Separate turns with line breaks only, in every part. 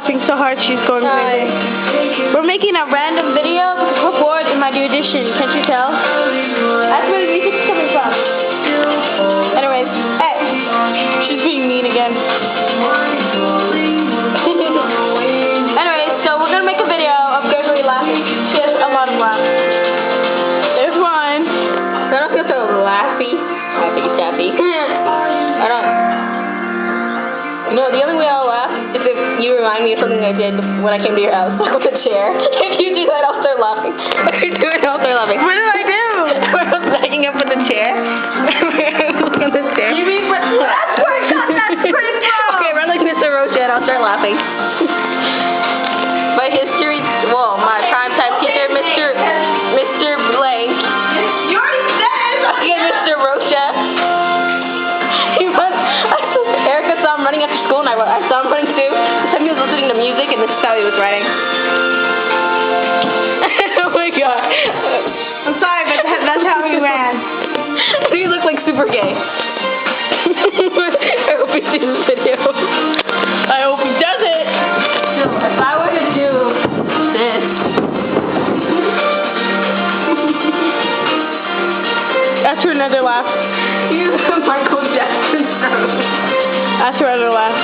laughing so hard she's going crazy. We're making a random video because we're bored in my new edition. Can't you tell? That's where the music's coming from. Anyways, hey, she's being mean again. Anyways, so we're gonna make a video of Gregory laughing. She has a lot of laughs. There's one.
I don't feel so laughy. Happy. I don't. No, the only way I'll laugh is if you remind me of something I did when I came to your house with a chair. If you do that, I'll start laughing. If you do it, I'll start laughing.
What did I do?
Where I was backing up with the chair. Look at the chair.
You mean what? That's where I got that pretty from.
Okay, run like Mr. Rocha and I'll start laughing. My history, well, my primetime teacher, Mr. Blank.
You already said it.
Okay, Mr. Rocha. Erica saw him running after school and I saw him running too. This time he was listening to music and this is how he was writing. Oh my god.
I'm sorry, but that's how we ran.
You look like super gay. I hope he sees this video.
I hope he does it.
If I were to do this.
That's for another laugh.
You Michael Jackson style.
That's for another laugh.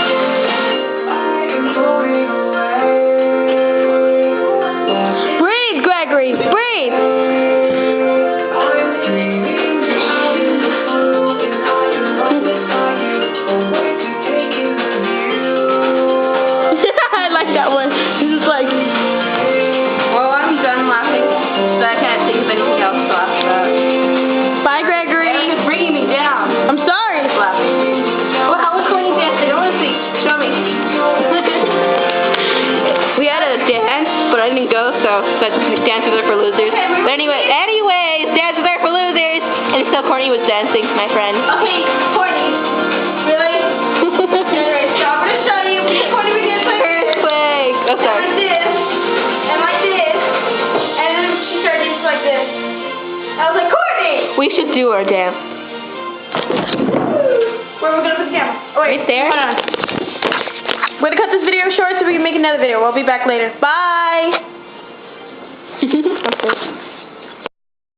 Breathe, Gregory, breathe. I like that one. This is like.
Well, I'm done laughing. So I can't think of anything else to laugh about.
Bye, Gregory.
It's bringing me down.
I'm sorry.
Laughing. Well, how was Courtney's dance? I don't want to see. Show me. We had a dance, but I didn't go, so dances are for losers. But anyways, dances are for losers. And still Courtney was dancing, my friend.
Okay, Courtney. Really? Alright, so I'm gonna show you. Courtney, we did like
Earthquake. Oh, sorry.
like this. And like this. And then she started dancing like this. I was like, Courtney!
We should do our dance.
Where are we gonna put the camera? Oh, wait.
Right there?
Hold on. We're gonna cut this video short so we can make another video. We'll be back later. Bye!